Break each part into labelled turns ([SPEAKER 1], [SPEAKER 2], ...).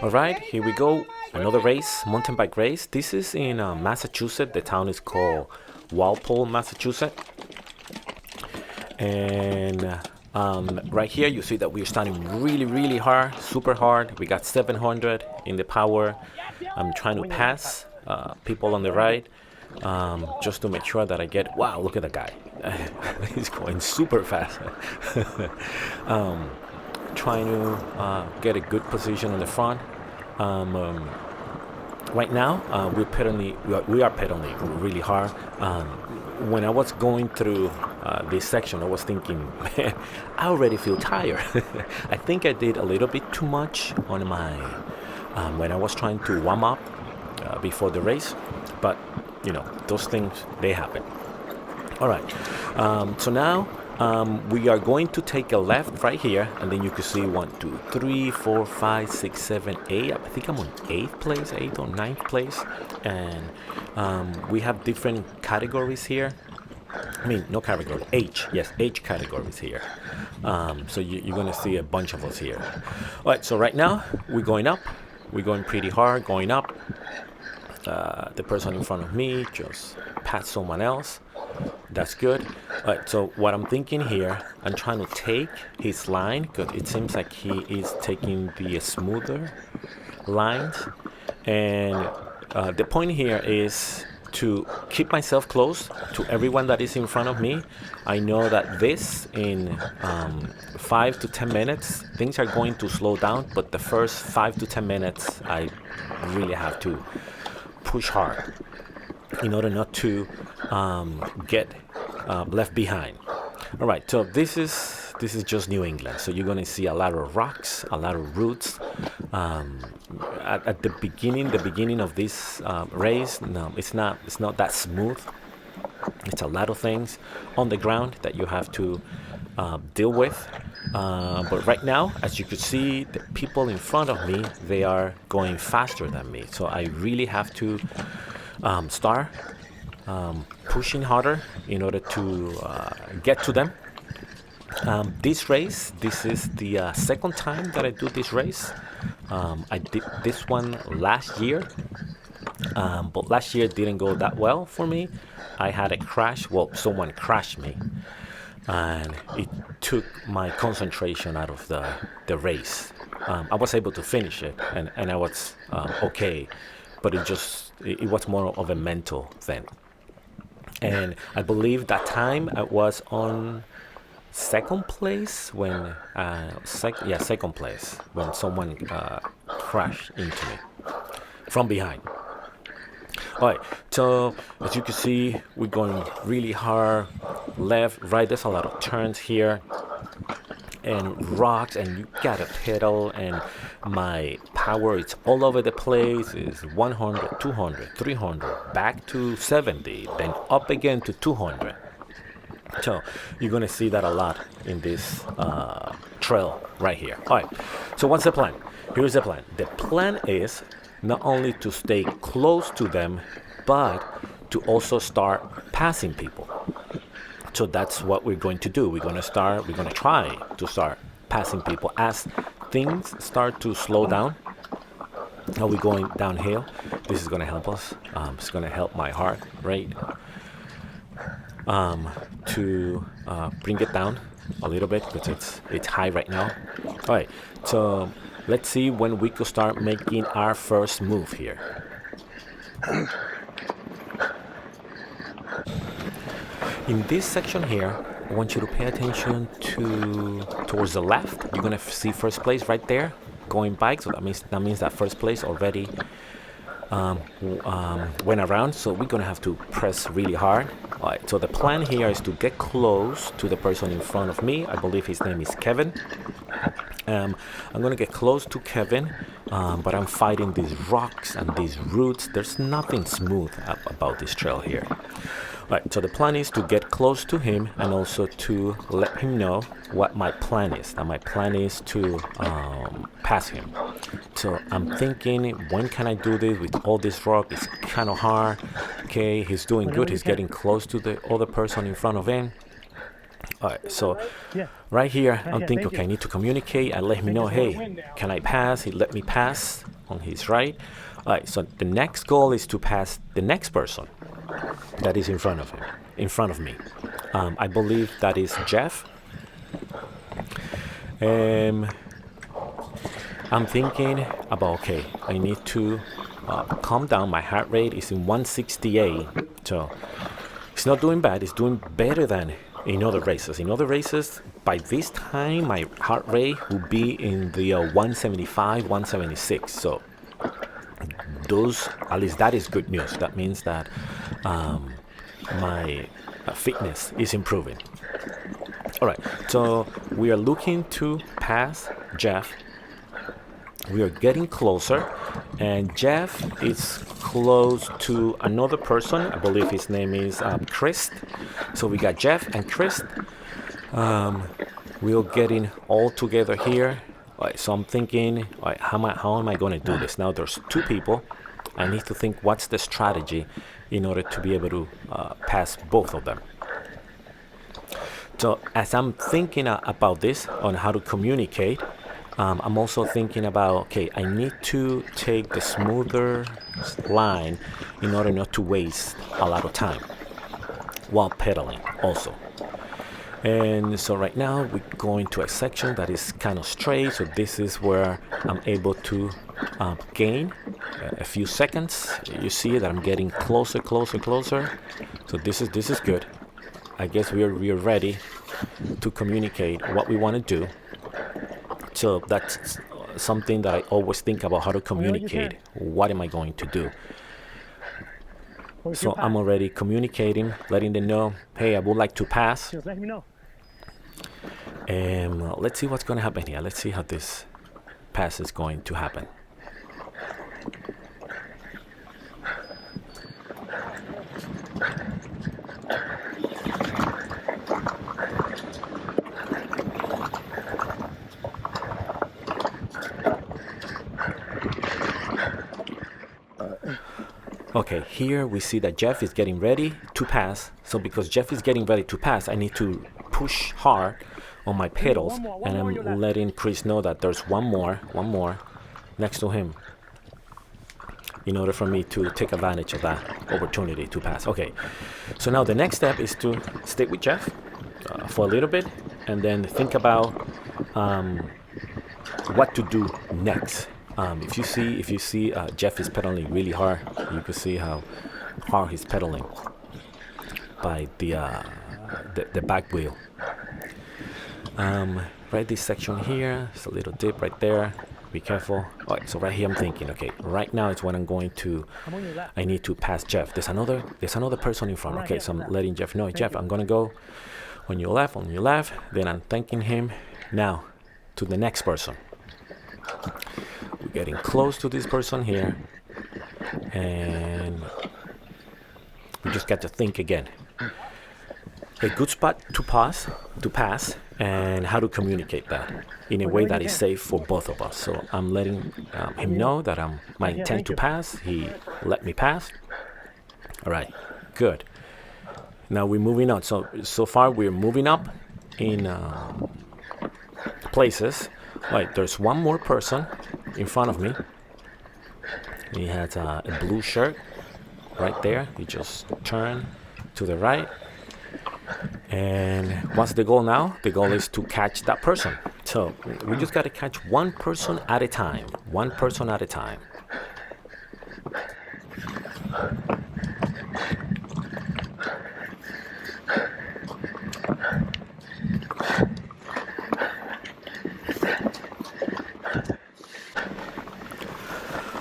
[SPEAKER 1] All right, here we go. Another race, mountain bike race. This is in Massachusetts. The town is called Walpole, Massachusetts. And right here, you see that we're starting really, really hard, super hard. We got 700 in the power. I'm trying to pass people on the right just to make sure that I get. Wow, look at that guy. He's going super fast. Trying to get a good position on the front. Right now, we are pedaling really hard. When I was going through this section, I was thinking, man, I already feel tired. I think I did a little bit too much on my when I was trying to warm up before the race, but those things, they happen. All right, so now we are going to take a left right here, and then you can see 1, 2, 3, 4, 5, 6, 7, 8. I think I'm on 8th or 9th place, and we have different categories here. I mean, no category, H. Yes, H categories here. So you're gonna see a bunch of us here. All right, so right now we're going up. We're going pretty hard, going up. The person in front of me just passed someone else. That's good. All right, so what I'm thinking here, I'm trying to take his line because it seems like he is taking the smoother lines. And the point here is to keep myself close to everyone that is in front of me. I know that this in 5 to 10 minutes, things are going to slow down, but the first 5 to 10 minutes, I really have to push hard in order not to get left behind. All right, so this is just New England. So you're going to see a lot of rocks, a lot of roots. At the beginning of this race, no, it's not that smooth. It's a lot of things on the ground that you have to deal with. But right now, as you could see, the people in front of me, they are going faster than me. So I really have to start pushing harder in order to get to them. This race, this is the second time that I do this race. I did this one last year, but last year didn't go that well for me. I had a crash. Well, someone crashed me, and it took my concentration out of the race. I was able to finish it, and I was okay, but it was more of a mental thing. And I believe that time I was on second place when second place when someone crashed into me from behind. All right, so as you can see, we're going really hard, left, right. There's a lot of turns here and rocks, and you gotta pedal, and my power is all over the place. It's 100, 200, 300, back to 70, then up again to 200. So you're gonna see that a lot in this trail right here. All right, so what's the plan? Here's the plan. The plan is not only to stay close to them, but to also start passing people. So that's what we're going to do. We're going to try to start passing people as things start to slow down. Now we're going downhill. This is going to help us. It's going to help my heart rate to bring it down a little bit because it's high right now. All right, so let's see when we could start making our first move here. In this section here, I want you to pay attention towards the left. You're gonna see first place right there, going bike. So that means that first place already went around. So we're gonna have to press really hard. All right. So the plan here is to get close to the person in front of me. I believe his name is Kevin. I'm gonna get close to Kevin, but I'm fighting these rocks and these roots. There's nothing smooth about this trail here. Right, so the plan is to get close to him and also to let him know what my plan is. Now my plan is to pass him. So I'm thinking, when can I do this with all this rock? It's kind of hard. Okay, he's doing good. He's getting close to the other person in front of him. All right, so right here, I'm thinking, okay, I need to communicate and let him know, hey, can I pass? He let me pass. on his right. All right, so the next goal is to pass the next person that is in front of him, in front of me. I believe that is Jeff. I'm thinking about, okay, I need to calm down. My heart rate is in 168, so it's not doing bad. It's doing better than in other races. In other races, by this time, my heart rate will be in the 175, 176. So those, at least that is good news. That means that my fitness is improving. All right, so we are looking to pass Jeff. We are getting closer, and Jeff is close to another person. I believe his name is Chris. So we got Jeff and Chris. We're getting all together here. All right, so I'm thinking, all right, how am I going to do this? Now there's two people. I need to think what's the strategy in order to be able to pass both of them. So as I'm thinking about this, on how to communicate, I'm also thinking about, okay, I need to take the smoother line in order not to waste a lot of time while pedaling also. And so right now we're going to a section that is kind of straight. So this is where I'm able to gain a few seconds. You see that I'm getting closer. So this is good. I guess we are ready to communicate what we want to do. So that's something that I always think about, how to communicate. What am I going to do? So I'm already communicating, letting them know, hey, I would like to pass.
[SPEAKER 2] Just let me know.
[SPEAKER 1] And let's see what's going to happen here. Let's see how this pass is going to happen. Okay, here we see that Jeff is getting ready to pass. So because Jeff is getting ready to pass, I need to push hard on my pedals, and I'm letting Chris know that there's one more next to him in order for me to take advantage of that opportunity to pass. Okay, so now the next step is to stay with Jeff for a little bit, and then think about what to do next. If you see Jeff is pedaling really hard, you can see how hard he's pedaling by the back wheel. Right, this section here, it's a little dip right there. Be careful. All right, so right here I'm thinking, okay, right now it's when I need to pass Jeff. There's another person in front. Okay, so I'm letting Jeff know, Jeff, I'm gonna go on your left. Then I'm thanking him. Now to the next person. We're getting close to this person here, and we just got to think again. A good spot to pass, and how to communicate that in a way that is safe for both of us. So I'm letting him know that my intent to pass. He let me pass. All right, good. Now we're moving on. So far we're moving up in places. Right, there's one more person in front of me. He has a blue shirt right there. He just turned to the right. And what's the goal now? The goal is to catch that person. So we just got to catch one person at a time.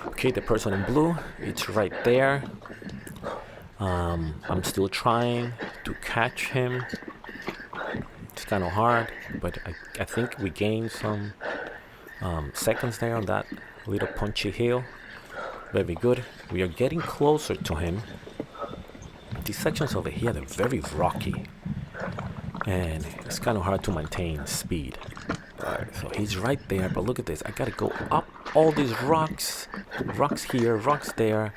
[SPEAKER 1] Okay, the person in blue, it's right there. I'm still trying to catch him. It's kind of hard, but I think we gained some seconds there on that little punchy hill. Very good. We are getting closer to him. These sections over here, they're very rocky, and it's kind of hard to maintain speed. Alright, so he's right there, but look at this. I gotta go up all these rocks here, rocks there.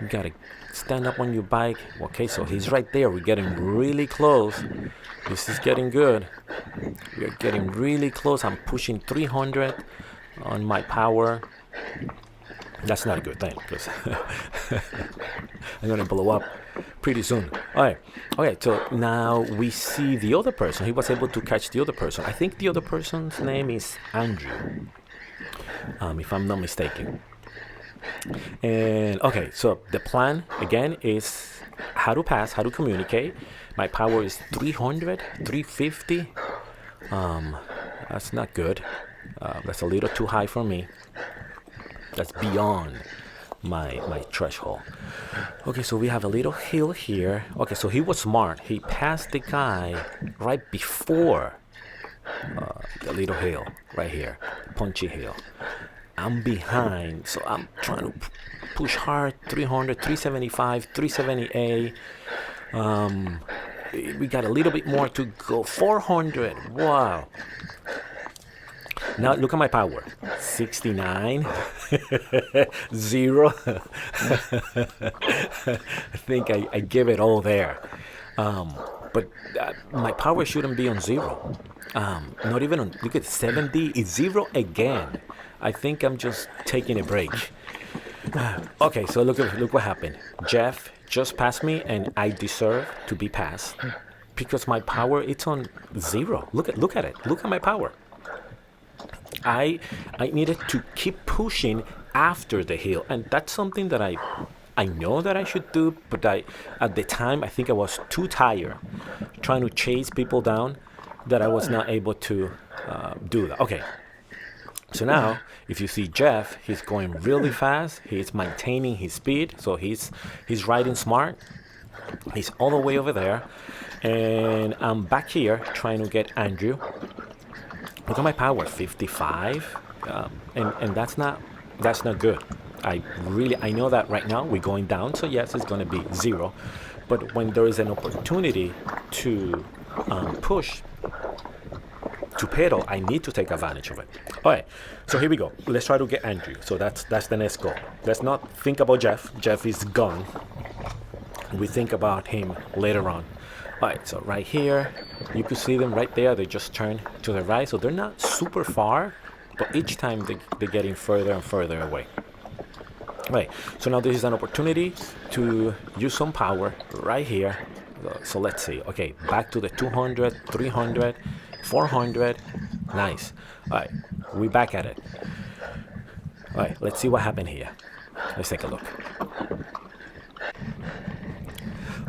[SPEAKER 1] You gotta stand up on your bike. Okay, so he's right there. We're getting really close. This is getting good. We are getting really close. I'm pushing 300 on my power. That's not a good thing because I'm gonna blow up pretty soon. All right, okay. So now we see the other person. He was able to catch the other person. I think the other person's name is Andrew, if I'm not mistaken. And okay, so the plan again is how to pass, how to communicate. My power is 300, 350. That's not good. That's a little too high for me. That's beyond my threshold. Okay, so we have a little hill here. Okay, so he was smart. He passed the guy right before the little hill right here, punchy hill. I'm behind, so I'm trying to push hard. 300, 375, 378. We got a little bit more to go. 400. Wow. Now look at my power. 69. 0. I think I give it all there. But my power shouldn't be on 0. Not even on, look at 70. It's 0 again. I think I'm just taking a break. Okay, so look what happened. Jeff just passed me, and I deserve to be passed because my power it's on 0. Look at it. Look at my power. I needed to keep pushing after the hill, and that's something that I know that I should do, but at the time I think I was too tired trying to chase people down that I was not able to do that. Okay. So now, if you see Jeff, he's going really fast. He's maintaining his speed, so he's riding smart. He's all the way over there, and I'm back here trying to get Andrew. Look at my power, 55, and that's not good. I know that right now we're going down, so yes, it's going to be 0. But when there is an opportunity to push, to pedal, I need to take advantage of it. All right, so here we go. Let's try to get Andrew. So that's the next goal. Let's not think about Jeff. Jeff is gone. We think about him later on. All right, so right here, you can see them right there. They just turn to the right, so they're not super far, but each time they're getting further and further away. Right, so now this is an opportunity to use some power right here. So let's see. Okay, back to the 200, 300, 400. Nice. All right, we're back at it. All right, let's see what happened here. Let's take a look.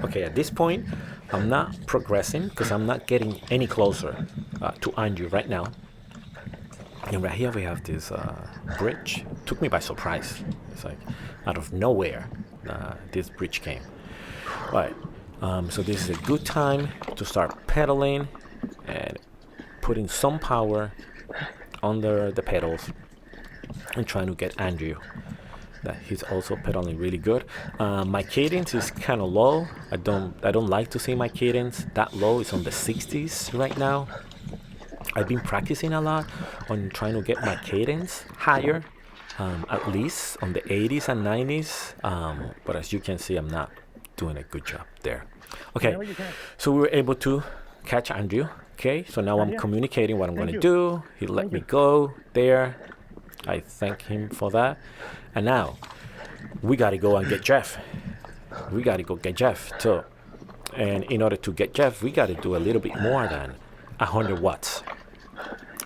[SPEAKER 1] Okay, at this point, I'm not progressing because I'm not getting any closer to Andrew right now. And right here we have this bridge. Took me by surprise. It's like out of nowhere, this bridge came. All right, so this is a good time to start pedaling and putting some power under the pedals and trying to get Andrew. That he's also pedaling really good. My cadence is kind of low. I don't like to see my cadence that low. It's on the 60s right now. I've been practicing a lot on trying to get my cadence higher, at least on the 80s and 90s. But as you can see, I'm not doing a good job there. Okay, so we were able to catch Andrew. Okay, so now I'm communicating what I'm going to do. He let me go there. I thank him for that. And now we got to go and get Jeff. We got to go get Jeff. So, and in order to get Jeff, we got to do a little bit more than 100 watts.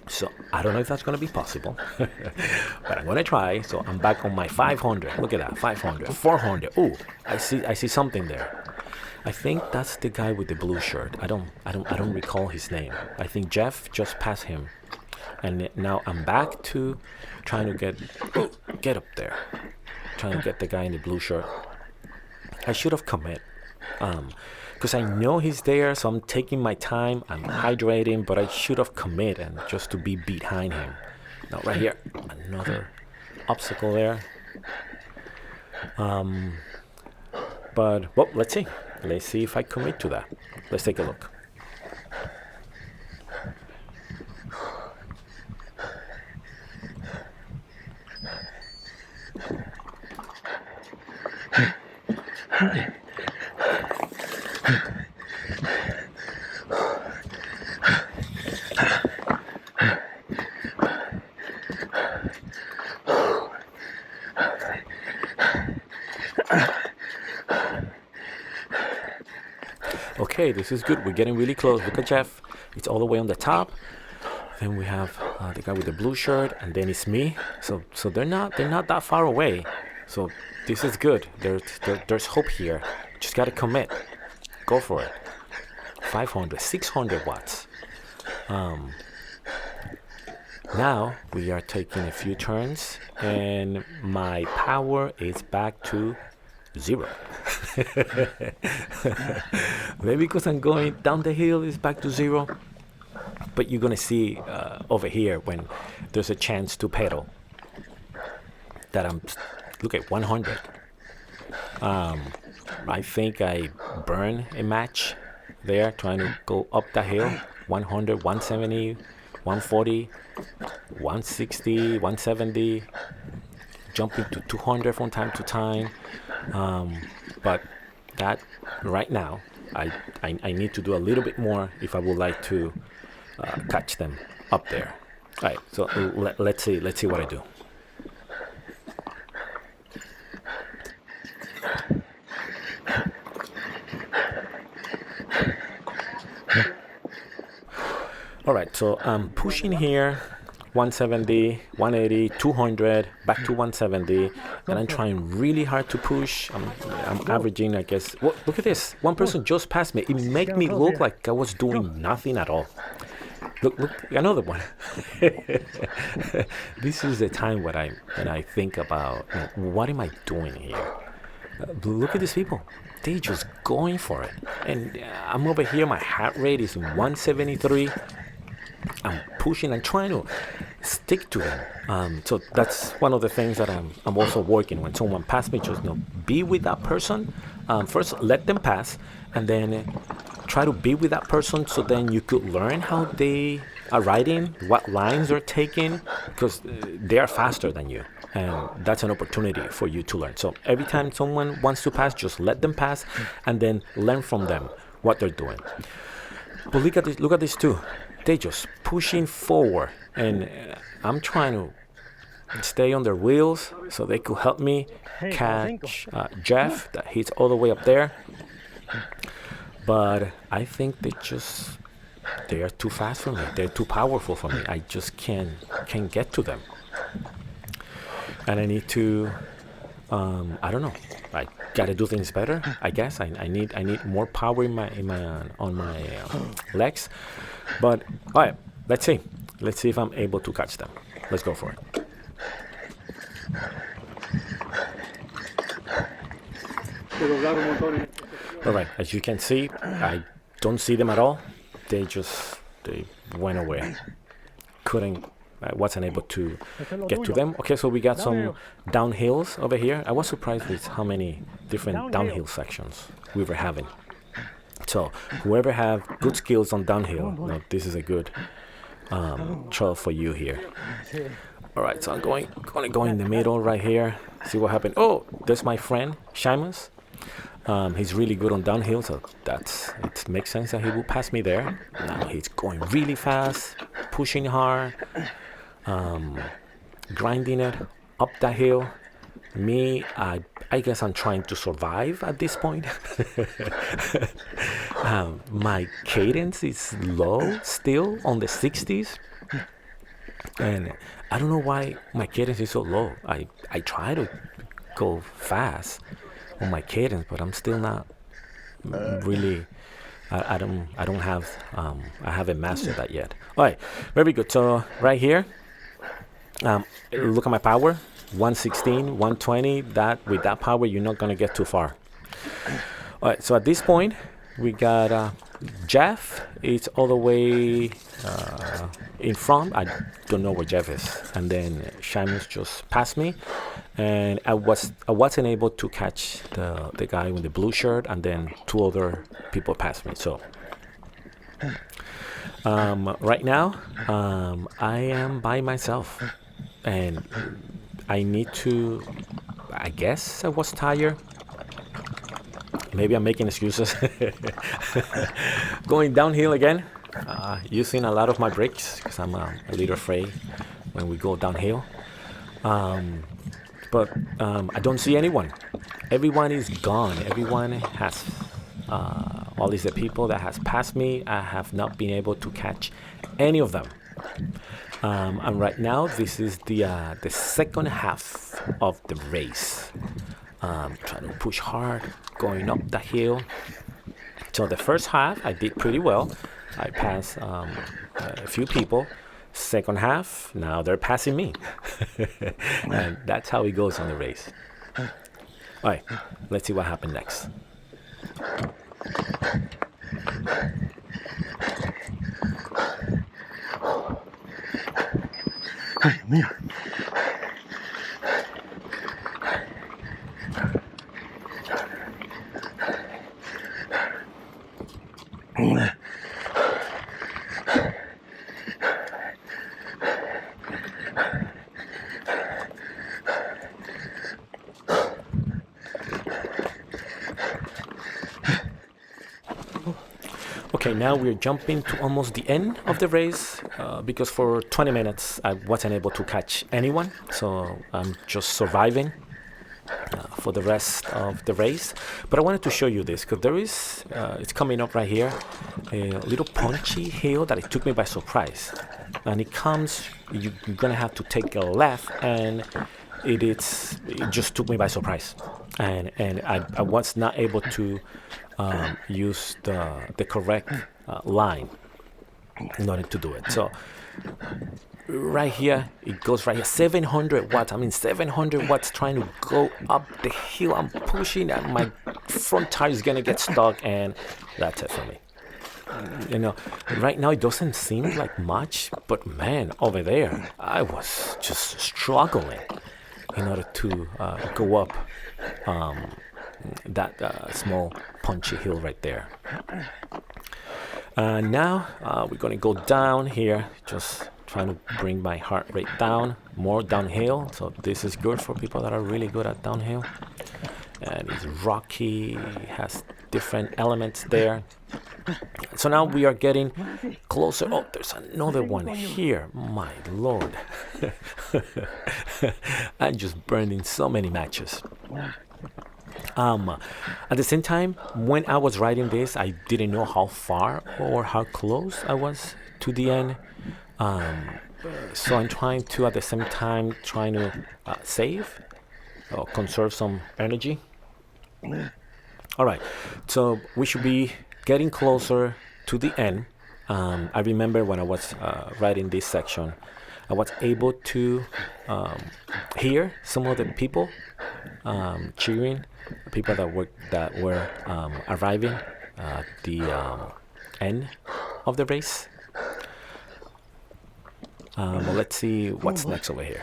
[SPEAKER 1] So I don't know if that's going to be possible, but I'm going to try. So I'm back on my 500. Look at that, 500, 400. Oh, I see something there. I think that's the guy with the blue shirt. I don't recall his name. I think Jeff just passed him, and now I'm back to trying to get up there, trying to get the guy in the blue shirt. I should have commit, because I know he's there, so I'm taking my time. I'm hydrating, but I should have commit and just to be behind him. Now right here, another obstacle there. But well, let's see. Let's see if I commit to that. Let's take a look. Okay, this is good. We're getting really close. Look at Jeff. It's all the way on the top. Then we have the guy with the blue shirt, and then it's me. So they're not that far away. So this is good. There's hope here. Just gotta commit. Go for it. 500, 600 watts. Now we are taking a few turns, and my power is back to 0. Maybe because I'm going down the hill, it's back to 0. But you're gonna see over here when there's a chance to pedal that look at 100. I think I burn a match there trying to go up the hill. 100, 170, 140, 160, 170, jumping to 200 from time to time. But that right now, I need to do a little bit more if I would like to catch them up there. All right, so let's see what I do. All right, so I'm pushing here, 170, 180, 200, back to 170, and I'm trying really hard to push. I'm averaging, I guess. Well, look at this. One person just passed me. It made me look like I was doing nothing at all. Look, another one. This is the time when I think about, what am I doing here? Look at these people. They're just going for it. And I'm over here, my heart rate is 173. I'm pushing and trying to stick to them. So that's one of the things that I'm also working. When someone passes me, just be with that person. First, let them pass, and then try to be with that person. So then you could learn how they are riding, what lines they're taking, because they are faster than you, and that's an opportunity for you to learn. So every time someone wants to pass, just let them pass, and then learn from them what they're doing. But look at this too. They just pushing forward, and I'm trying to stay on their wheels so they could help me catch Jeff that he's all the way up there. But I think they are too fast for me. They're too powerful for me. I just can't get to them, and I need to. I don't know. I gotta do things better. I guess I need more power on my legs. But all right, let's see if I'm able to catch them. Let's go for it. All right, as you can see, I don't see them at all. They went away. I wasn't able to get to them. Okay, so we got some downhills over here. I was surprised with how many different downhill sections we were having. So whoever have good skills on downhill, this is a good trail for you here. All right, so I'm gonna go in the middle right here. See what happened. Oh, there's my friend Seamus. He's really good on downhill, so it makes sense that he will pass me there. Now he's going really fast, pushing hard, grinding it up the hill. Me, I guess I'm trying to survive at this point. My cadence is low still on the 60s, and I don't know why my cadence is so low. I try to go fast on my cadence, but I'm still not really. I haven't mastered that yet. All right, very good. So right here, look at my power. 116, 120. With that power, you're not gonna get too far. All right. So at this point, we got Jeff. It's all the way in front. I don't know where Jeff is. And then Seamus just passed me, and I wasn't able to catch the guy with the blue shirt. And then two other people passed me. So right now, I am by myself, and I need to. I guess I was tired. Maybe I'm making excuses. Going downhill again, using a lot of my brakes because I'm a little afraid when we go downhill. but I don't see anyone. Everyone is gone. Everyone has, all these the people that has passed me. I have not been able to catch any of them. And right now, this is the second half of the race. Trying to push hard, going up the hill. So the first half, I did pretty well. I passed a few people. Second half, now they're passing me. And that's how it goes on the race. All right, let's see what happened next.
[SPEAKER 2] Ay, Dios mío.
[SPEAKER 1] Okay, now we're jumping to almost the end of the race because for 20 minutes I wasn't able to catch anyone, so I'm just surviving for the rest of the race. But I wanted to show you this because there is, it's coming up right here, a little punchy hill that it took me by surprise. And it comes, you're gonna have to take a left, and it just took me by surprise. And I was not able to use the correct line in order to do it. So right here, it goes right here, 700 watts. I mean, 700 watts trying to go up the hill. I'm pushing, and my front tire is gonna get stuck, and that's it for me. You know, right now it doesn't seem like much, but man, over there, I was just struggling in order to go up that small punchy hill right there. Now we're gonna go down here, just trying to bring my heart rate down, more downhill. So this is good for people that are really good at downhill. And it's rocky, has different elements there. So now we are getting closer. Oh, there's another one here. My Lord. I'm just burning so many matches. At the same time, when I was writing this, I didn't know how far or how close I was to the end. So I'm trying to, at the same time, trying to save or conserve some energy. All right, so we should be getting closer to the end. I remember when I was writing this section, I was able to hear some of the people cheering, people that were arriving at the end of the race. Well, let's see what's next over here.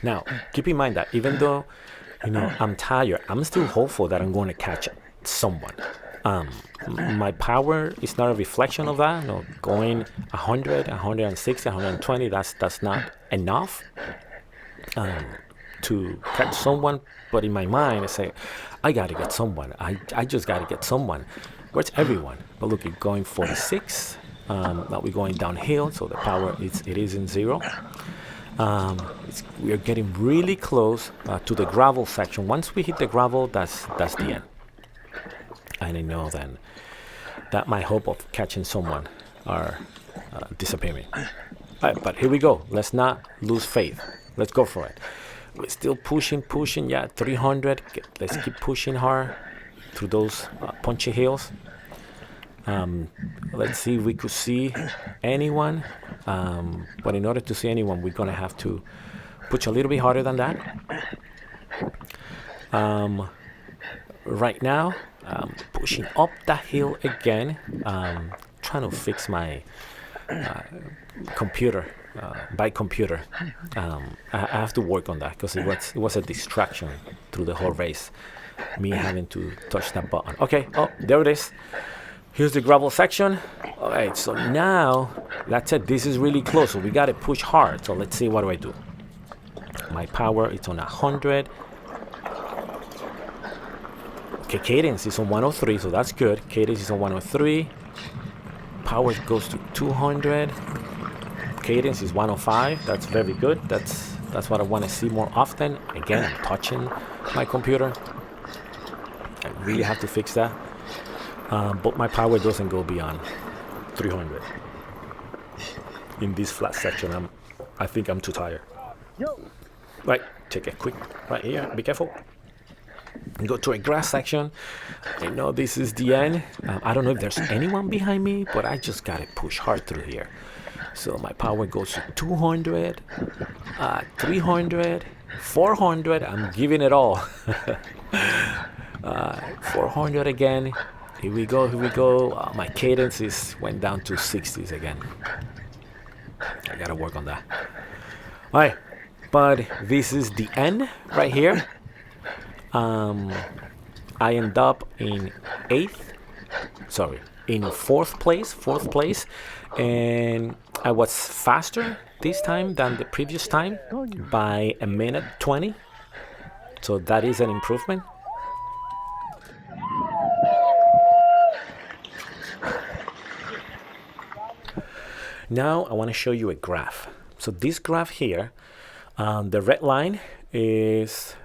[SPEAKER 1] Now, keep in mind that even though, I'm tired, I'm still hopeful that I'm going to catch someone. My power is not a reflection of that. No, going 100, 160, 120, that's not enough to catch someone. But in my mind, I say, I got to get someone. I just got to get someone. Where's everyone? But look, it's going 46. Now we're going downhill, so the power it is in zero. We are getting really close to the gravel section. Once we hit the gravel, that's the end. And I know then that my hope of catching someone are disappearing. All right, but here we go. Let's not lose faith. Let's go for it. We're still pushing. Yeah, 300. Let's keep pushing hard through those punchy hills. Let's see if we could see anyone. But in order to see anyone, we're going to have to push a little bit harder than that. Right now, pushing up that hill again, trying to fix my computer, by computer. I have to work on that because it was a distraction through the whole race, me having to touch that button. Okay, oh, there it is. Here's the gravel section. All right, so now, that's it. This is really close, so we got to push hard. So let's see, what do I do? My power is on 100. Okay, cadence is on 103, so that's good. Cadence is on 103. power goes to 200. Cadence is 105. That's very good. That's what I want to see more often. Again, I'm touching my computer. I really have to fix that. But my power doesn't go beyond 300. In this flat section, I think I'm too tired. Right, take a quick right here. Be careful. Go to a grass section. I know this is the end. I don't know if there's anyone behind me, but I just gotta push hard through here. So my power goes to 200, 300, 400. I'm giving it all. 400 again. Here we go. My cadence went down to 60s again. I gotta work on that. All right, but this is the end right here. I end up in fourth place, and I was faster this time than the previous time by a minute 20. So that is an improvement. Now I want to show you a graph. So this graph here, the red line is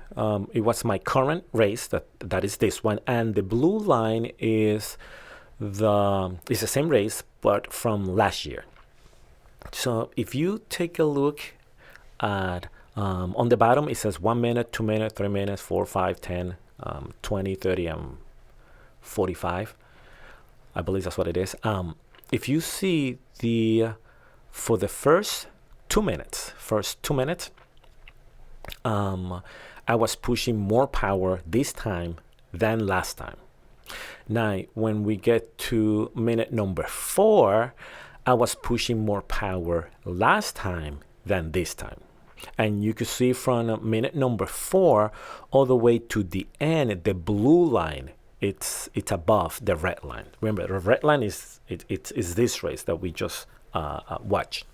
[SPEAKER 1] it was my current race, that is this one, and the blue line is the same race but from last year. So if you take a look at on the bottom, it says 1 minute, 2 minutes, 3 minutes, 4, 5, 10, 20, 30, and 45. I believe that's what it is. If you see for the first 2 minutes, I was pushing more power this time than last time. Now, when we get to minute number 4, I was pushing more power last time than this time. And you can see from minute number 4 all the way to the end, the blue line, it's above the red line. Remember, the red line is this race that we just watched.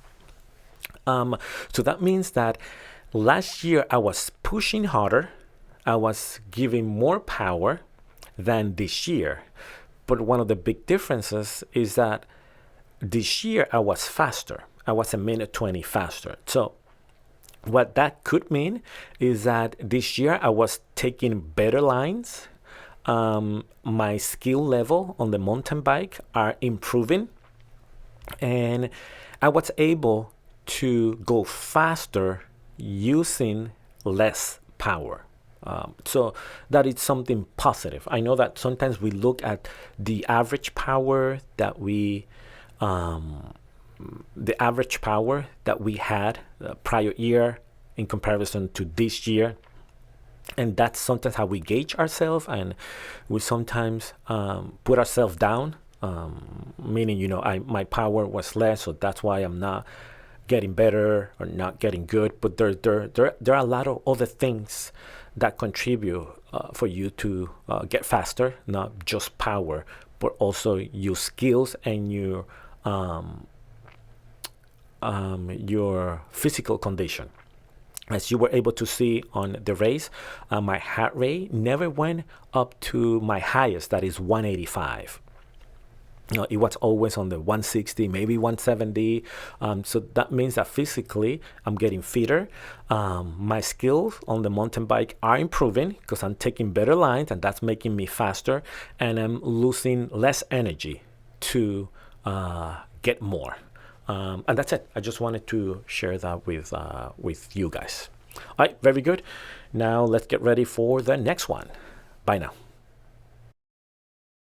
[SPEAKER 1] So that means that last year I was pushing harder, I was giving more power than this year. But one of the big differences is that this year I was faster. I was a minute 20 faster. So what that could mean is that this year I was taking better lines. My skill level on the mountain bike are improving, and I was able to go faster using less power. So that is something positive. I know that sometimes we look at the average power that we had prior year in comparison to this year, and that's sometimes how we gauge ourselves, and we sometimes put ourselves down, meaning my power was less, so that's why I'm not getting better or not getting good. But there are a lot of other things that contribute for you to get faster, not just power, but also your skills and your physical condition. As you were able to see on the race, my heart rate never went up to my highest, that is 185. It was always on the 160, maybe 170. So that means that physically I'm getting fitter. My skills on the mountain bike are improving because I'm taking better lines, and that's making me faster. And I'm losing less energy to get more. And that's it. I just wanted to share that with you guys. All right, very good. Now let's get ready for the next one. Bye now.